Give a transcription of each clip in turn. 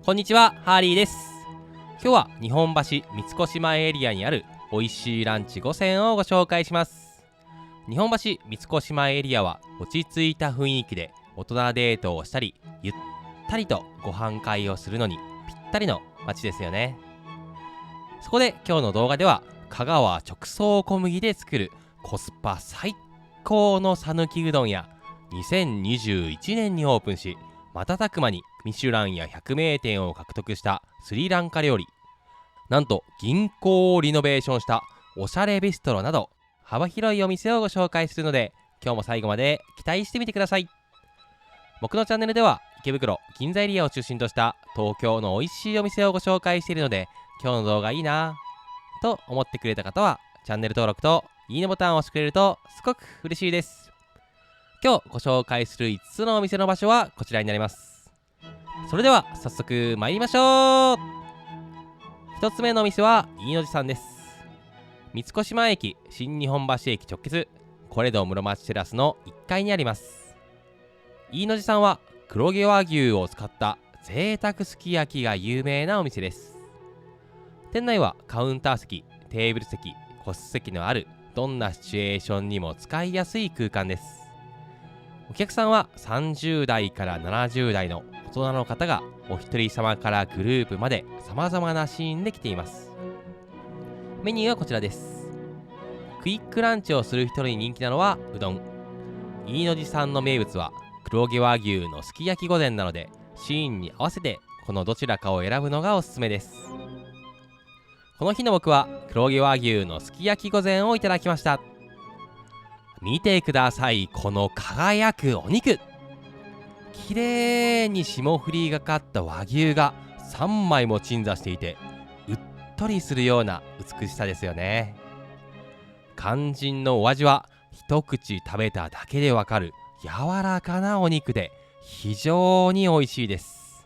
こんにちは、ハーリーです。今日は日本橋三越前エリアにある美味しいランチ5選をご紹介します。日本橋三越前エリアは落ち着いた雰囲気で大人デートをしたり、ゆったりとご飯会をするのにぴったりの街ですよね。そこで今日の動画では香川直送小麦で作るコスパ最高の讃岐うどんや、2021年にオープンし瞬く間にミシュランや百名店を獲得したスリランカ料理、なんと銀行をリノベーションしたおしゃれビストロなど幅広いお店をご紹介するので、今日も最後まで期待してみてください。僕のチャンネルでは池袋銀座エリアを中心とした東京の美味しいお店をご紹介しているので、今日の動画いいなぁと思ってくれた方はチャンネル登録といいねボタンを押してくれるとすごく嬉しいです。今日ご紹介する5つのお店の場所はこちらになります。それでは早速参りましょう。1つ目のお店は飯の寺さんです。三越前駅新日本橋駅直結コレド室町テラスの1階にあります。飯の寺さんは黒毛和牛を使った贅沢すき焼きが有名なお店です。店内はカウンター席、テーブル席、個室席のあるどんなシチュエーションにも使いやすい空間です。お客さんは30代から70代の大人の方がお一人様からグループまで様々なシーンで来ています。メニューはこちらです。クイックランチをする人に人気なのはうどん。飯の寺さんの名物は黒毛和牛のすき焼き御膳なので、シーンに合わせてこのどちらかを選ぶのがおすすめです。この日の僕は黒毛和牛のすき焼き御膳をいただきました。見てください、この輝くお肉。綺麗に霜降りがかった和牛が3枚も鎮座していて、うっとりするような美しさですよね。肝心のお味は一口食べただけでわかる柔らかなお肉で非常に美味しいです。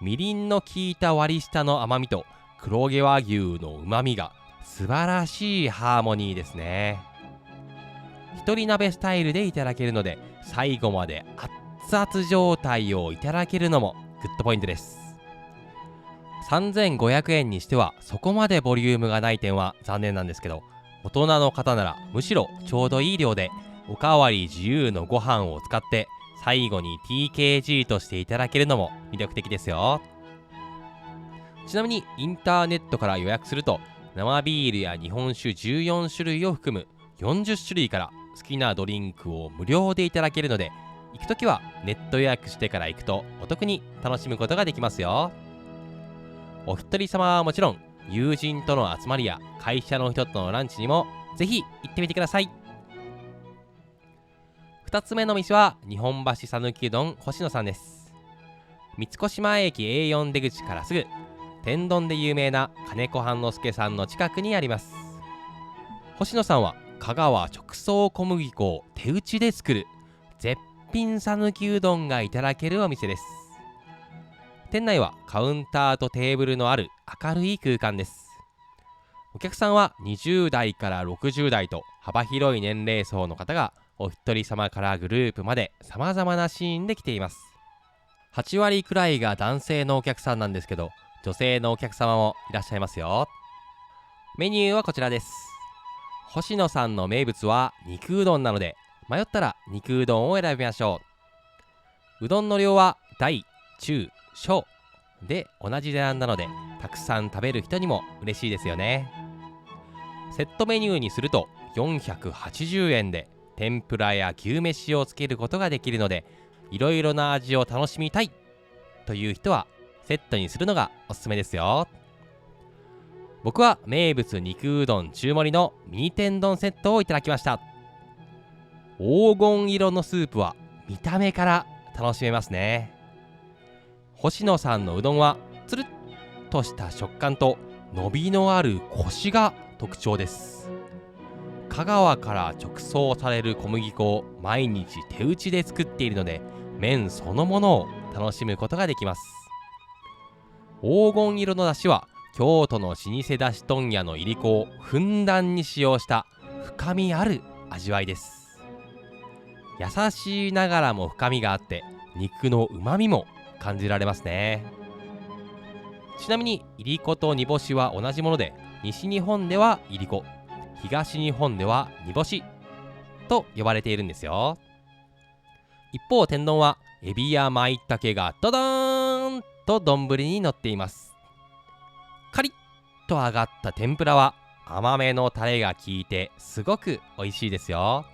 みりんの効いた割り下の甘みと黒毛和牛のうまみが素晴らしいハーモニーですね。一人鍋スタイルでいただけるので、最後まで熱々状態をいただけるのもグッドポイントです。3500円にしてはそこまでボリュームがない点は残念なんですけど、大人の方ならむしろちょうどいい量でおかわり自由のご飯を使って最後に TKG としていただけるのも魅力的ですよ。ちなみにインターネットから予約すると生ビールや日本酒14種類を含む40種類から好きなドリンクを無料でいただけるので、行くときはネット予約してから行くとお得に楽しむことができますよ。お一人様はもちろん、友人との集まりや会社の人とのランチにもぜひ行ってみてください。2つ目の店は日本橋讃岐うどん星野さんです。三越前駅 A4 出口からすぐ、天丼で有名な金子半之助さんの近くにあります。星野さんは香川直送小麦粉を手打ちで作る絶品讃岐うどんがいただけるお店です。店内はカウンターとテーブルのある明るい空間です。お客さんは20代から60代と幅広い年齢層の方がお一人様からグループまで様々なシーンで来ています。8割くらいが男性のお客さんなんですけど、女性のお客様もいらっしゃいますよ。メニューはこちらです。星野さんの名物は肉うどんなので、迷ったら肉うどんを選びましょう。うどんの量は大、中、小で同じ値段なので、たくさん食べる人にも嬉しいですよね。セットメニューにすると480円で天ぷらや牛飯をつけることができるので、いろいろな味を楽しみたいという人はセットにするのがおすすめですよ。僕は名物肉うどん中盛りのミニ天丼セットをいただきました。黄金色のスープは見た目から楽しめますね。星野さんのうどんはつるっとした食感と伸びのあるコシが特徴です。香川から直送される小麦粉を毎日手打ちで作っているので、麺そのものを楽しむことができます。黄金色の出汁は京都の老舗だし問屋のいりこをふんだんに使用した深みある味わいです。優しいながらも深みがあって、肉のうまみも感じられますね。ちなみにいりこと煮干しは同じもので、西日本ではいりこ、東日本では煮干しと呼ばれているんですよ。一方、天丼はエビや舞茸がドドーンと丼に乗っています。カリッと揚がった天ぷらは甘めのタレが効いてすごく美味しいですよ。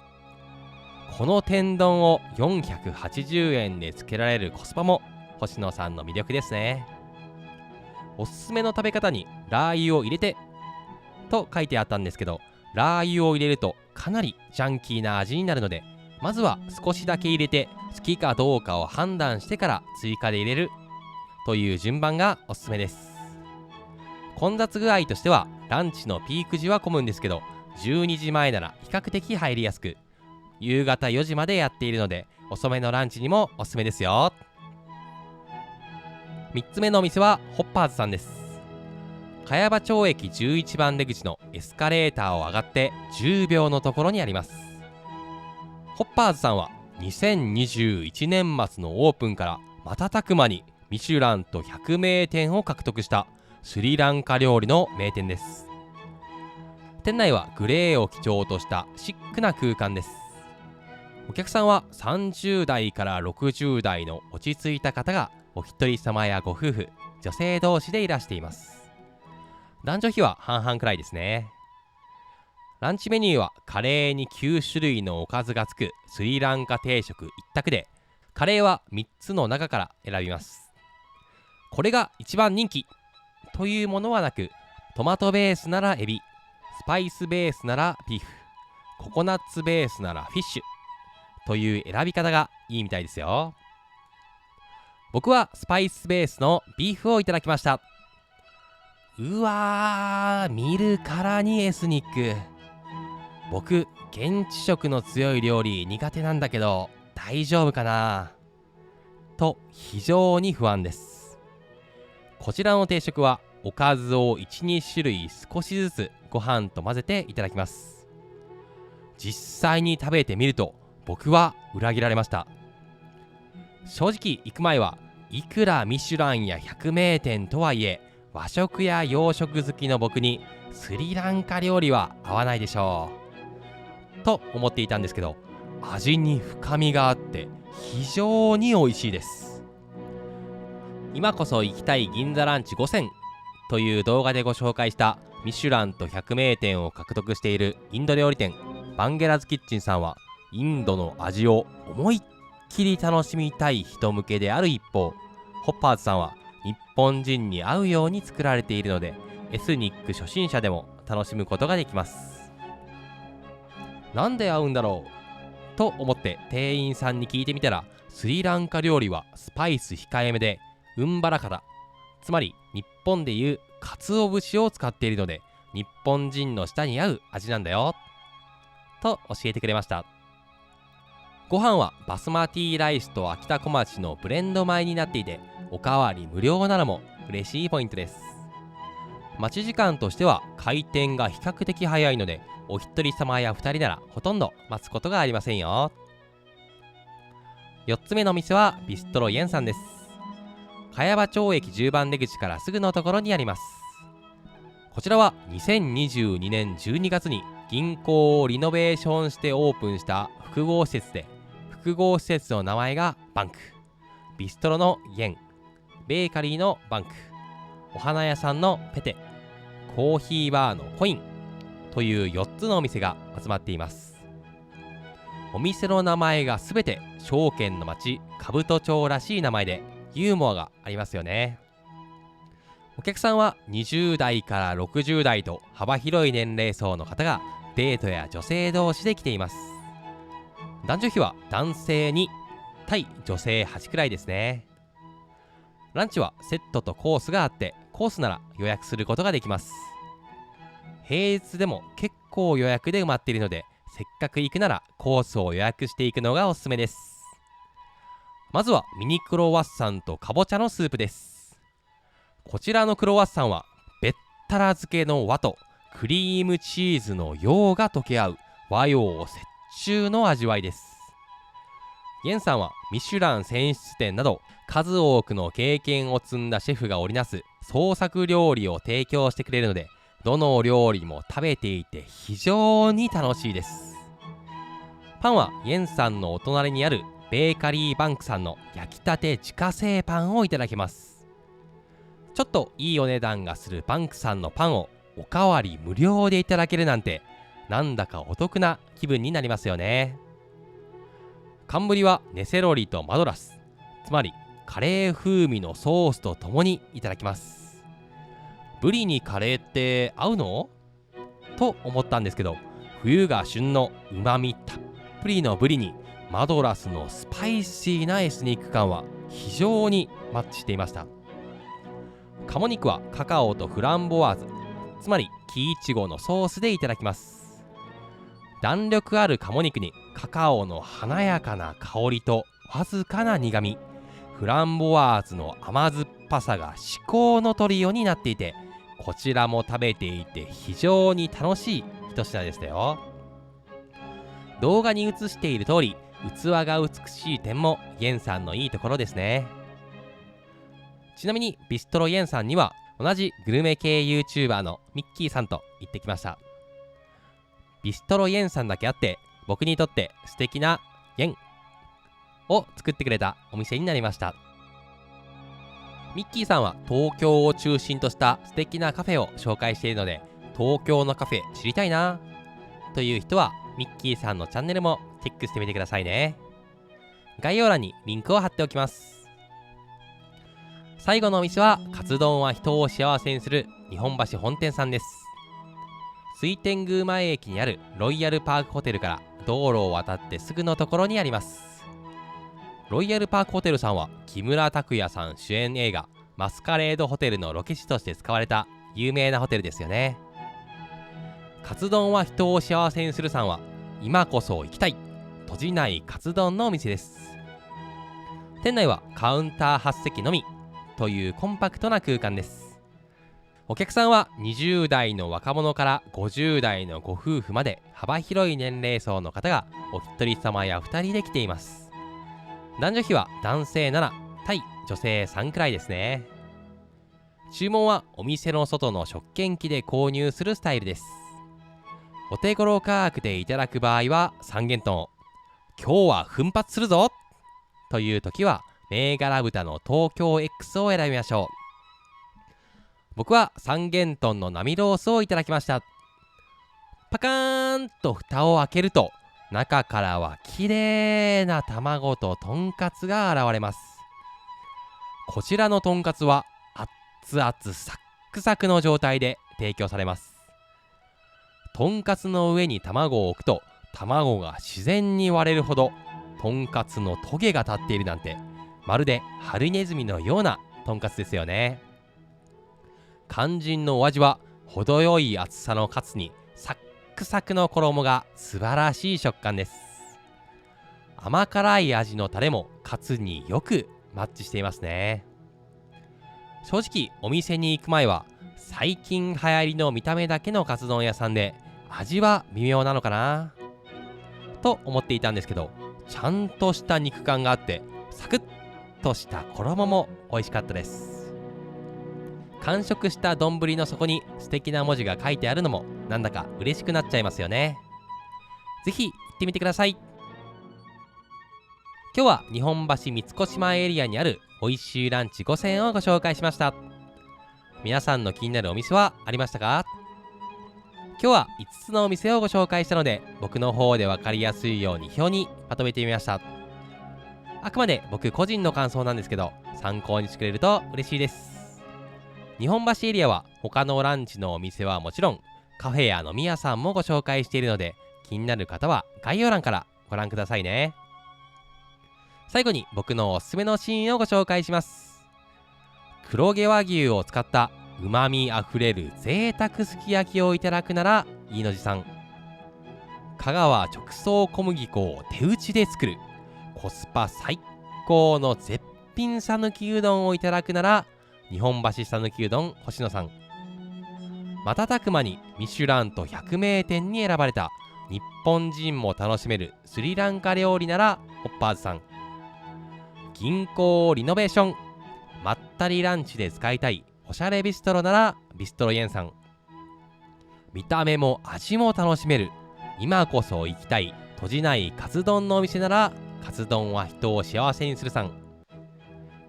この天丼を480円でつけられるコスパも星野さんの魅力ですね。おすすめの食べ方にラー油を入れてと書いてあったんですけど、ラー油を入れるとかなりジャンキーな味になるので、まずは少しだけ入れて好きかどうかを判断してから追加で入れるという順番がおすすめです。混雑具合としてはランチのピーク時は混むんですけど、12時前なら比較的入りやすく、夕方4時までやっているので遅めのランチにもおすすめですよ。3つ目のお店はホッパーズさんです。茅場町駅11番出口のエスカレーターを上がって10秒のところにあります。ホッパーズさんは2021年末のオープンから瞬く間にミシュランと100名店を獲得したスリランカ料理の名店です。店内はグレーを基調としたシックな空間です。お客さんは30代から60代の落ち着いた方がお一人様やご夫婦、女性同士でいらしています。男女比は半々くらいですね。ランチメニューはカレーに9種類のおかずがつくスリランカ定食一択で、カレーは3つの中から選びます。これが一番人気というものはなく、トマトベースならエビ、スパイスベースならビーフ、ココナッツベースならフィッシュという選び方がいいみたいですよ。僕はスパイスベースのビーフをいただきました。うわー、見るからにエスニック。僕、現地色の強い料理苦手なんだけど大丈夫かなと非常に不安です。こちらの定食はおかずを 1,2 種類少しずつご飯と混ぜていただきます。実際に食べてみると僕は裏切られました。正直行く前はいくらミシュランや百名店とはいえ、和食や洋食好きの僕にスリランカ料理は合わないでしょうと思っていたんですけど、味に深みがあって非常に美味しいです。今こそ行きたい銀座ランチ5選という動画でご紹介したミシュランと百名店を獲得しているインド料理店バンゲラズキッチンさんは、インドの味を思いっきり楽しみたい人向けである一方、ホッパーズさんは日本人に合うように作られているので、エスニック初心者でも楽しむことができます。なんで合うんだろうと思って店員さんに聞いてみたら、スリランカ料理はスパイス控えめでウンバラカダ、つまり日本でいう鰹節を使っているので、日本人の舌に合う味なんだよと教えてくれました。ご飯はバスマティライスと秋田小町のブレンド米になっていて、おかわり無料なのも嬉しいポイントです。待ち時間としては開店が比較的早いので、お一人様や2人ならほとんど待つことがありませんよ。4つ目の店はビストロイエンさんです。茅場町駅10番出口からすぐのところにあります。こちらは2022年12月に銀行をリノベーションしてオープンした複合施設で、複合施設の名前がバンク、ビストロのイエン、ベーカリーのバンク、お花屋さんのペテ、コーヒーバーのコインという4つのお店が集まっています。お店の名前がすべて証券の町兜町らしい名前でユーモアがありますよね。お客さんは20代から60代と幅広い年齢層の方がデートや女性同士で来ています。男女比は男性2対女性8くらいですね。ランチはセットとコースがあって、コースなら予約することができます。平日でも結構予約で埋まっているので、せっかく行くならコースを予約していくのがおすすめです。まずはミニクロワッサンとかぼちゃのスープです。こちらのクロワッサンはべったら漬けの和とクリームチーズの洋が溶け合う和洋折衷の味わいです。ゲンさんはミシュラン選出店など数多くの経験を積んだシェフが織りなす創作料理を提供してくれるので、どの料理も食べていて非常に楽しいです。パンはイエンさんのお隣にあるベーカリーバンクさんの焼きたて自家製パンをいただけます。ちょっといいお値段がするバンクさんのパンをおかわり無料でいただけるなんて、なんだかお得な気分になりますよね。寒はネセロリとマドラス、つまりカレー風味のソースとともにいただきます。ブリにカレーって合うのと思ったんですけど、冬が旬のうまみたっぷりのブリにマドラスのスパイシーなエスニック感は非常にマッチしていました。鴨肉はカカオとフランボワーズ、つまり木いちごのソースでいただきます。弾力ある鴨肉にカカオの華やかな香りとわずかな苦み、フランボワーズの甘酸っぱさが至高のトリオになっていて、こちらも食べていて非常に楽しい一品でしたよ。動画に映している通り、器が美しい点もイエンさんのいいところですね。ちなみにビストロイエンさんには同じグルメ系 YouTuber のミッキーさんと行ってきました。ビストロイエンさんだけあって僕にとって素敵なイエンを作ってくれたお店になりました。ミッキーさんは東京を中心とした素敵なカフェを紹介しているので、東京のカフェ知りたいなという人はミッキーさんのチャンネルもチェックしてみてくださいね。概要欄にリンクを貼っておきます。最後のお店はカツ丼は人を幸せにする日本橋本店さんです。水天宮前駅にあるロイヤルパークホテルから道路を渡ってすぐのところにあります。ロイヤルパークホテルさんは木村拓哉さん主演映画マスカレードホテルのロケ地として使われた有名なホテルですよね。カツ丼は人を幸せにするさんは今こそ行きたい閉じないカツ丼のお店です。店内はカウンター8席のみというコンパクトな空間です。お客さんは20代の若者から50代のご夫婦まで幅広い年齢層の方がお一人様や2人で来ています。男女比は男性7対女性3くらいですね。注文はお店の外の食券機で購入するスタイルです。お手頃価格でいただく場合は三元豚、今日は奮発するぞという時は銘柄豚の東京 X を選びましょう。僕は三元豚の並ロースをいただきました。パカーンと蓋を開けると中からは綺麗な卵ととんかつが現れます。こちらのとんかつは熱々サックサクの状態で提供されます。とんかつの上に卵を置くと卵が自然に割れるほどとんかつのトゲが立っているなんて、まるでハリネズミのようなとんかつですよね。肝心のお味は程よい厚さのカツにサックサクの衣が素晴らしい食感です。甘辛い味のタレもカツによくマッチしていますね。正直お店に行く前は最近流行りの見た目だけのカツ丼屋さんで味は微妙なのかなと思っていたんですけど、ちゃんとした肉感があってサクッとした衣も美味しかったです。完食した丼の底に素敵な文字が書いてあるのもなんだか嬉しくなっちゃいますよね。ぜひ行ってみてください。今日は日本橋三越前エリアにある美味しいランチ5選をご紹介しました。皆さんの気になるお店はありましたか？今日は5つのお店をご紹介したので、僕の方で分かりやすいように表にまとめてみました。あくまで僕個人の感想なんですけど、参考にしてくれると嬉しいです。日本橋エリアは他のランチのお店はもちろんカフェや飲み屋さんもご紹介しているので、気になる方は概要欄からご覧くださいね。最後に僕のおすすめのシーンをご紹介します。黒毛和牛を使ったうまみあふれる贅沢すき焼きをいただくならいいのじさん。香川直送小麦粉を手打ちで作るコスパ最高の絶品さぬきうどんをいただくなら日本橋さぬきうどん星野さん。瞬く間にミシュランと100名店に選ばれた日本人も楽しめるスリランカ料理ならホッパーズさん。銀行リノベーション、まったりランチで使いたいおしゃれビストロならビストロイエンさん。見た目も味も楽しめる今こそ行きたい閉じないカツ丼のお店ならカツ丼は人を幸せにするさん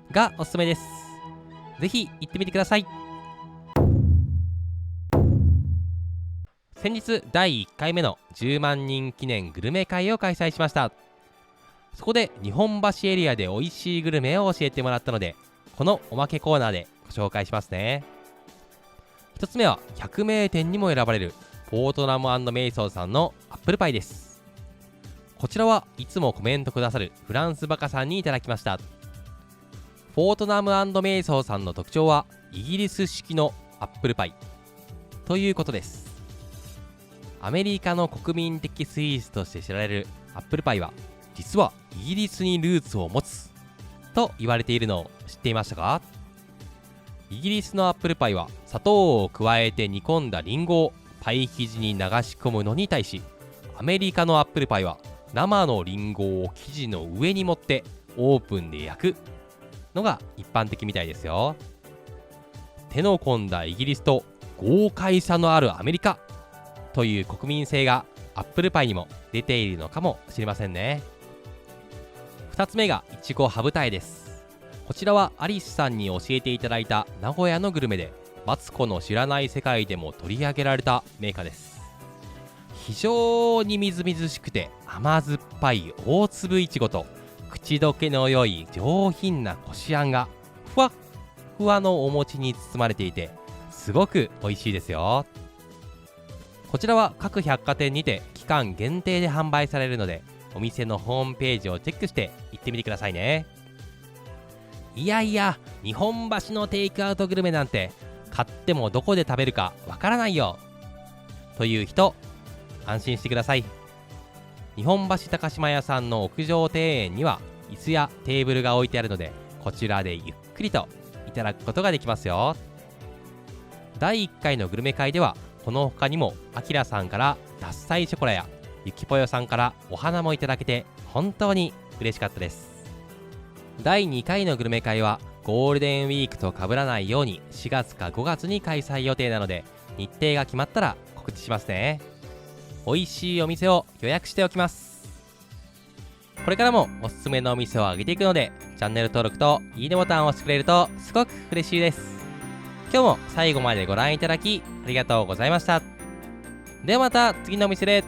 がおすすめです。ぜひ行ってみてください。先日第1回目の10万人記念グルメ会を開催しました。そこで日本橋エリアで美味しいグルメを教えてもらったので、このおまけコーナーでご紹介しますね。一つ目は100名店にも選ばれるフォートナム&メイソンさんのアップルパイです。こちらはいつもコメントくださるフランスバカさんにいただきました。フォートナム&メイソンさんの特徴はイギリス式のアップルパイということです。アメリカの国民的スイーツとして知られるアップルパイは実はイギリスにルーツを持つと言われているのを知っていましたか？イギリスのアップルパイは砂糖を加えて煮込んだリンゴをパイ生地に流し込むのに対し、アメリカのアップルパイは生のリンゴを生地の上に盛ってオープンで焼くのが一般的みたいですよ。手の込んだイギリスと豪快さのあるアメリカという国民性がアップルパイにも出ているのかもしれませんね。2つ目がいちご羽二重です。こちらはアリスさんに教えていただいた名古屋のグルメで、マツコの知らない世界でも取り上げられたメーカーです。非常にみずみずしくて甘酸っぱい大粒いちごと口どけの良い上品なこしあんがふわっふわのお餅に包まれていて、すごく美味しいですよ。こちらは各百貨店にて期間限定で販売されるので、お店のホームページをチェックして行ってみてくださいね。いやいや、日本橋のテイクアウトグルメなんて買ってもどこで食べるかわからないよという人、安心してください。日本橋高島屋さんの屋上庭園には椅子やテーブルが置いてあるので、こちらでゆっくりといただくことができますよ。第1回のグルメ会ではこの他にもあきらさんから獺祭ショコラやゆきぽよさんからお花もいただけて本当に嬉しかったです。第2回のグルメ会はゴールデンウィークと被らないように4月か5月に開催予定なので、日程が決まったら告知しますね。美味しいお店を予約しておきます。これからもおすすめのお店を上げていくので、チャンネル登録といいねボタンを押してくれるとすごく嬉しいです。今日も最後までご覧いただきありがとうございました。ではまた次のお店で。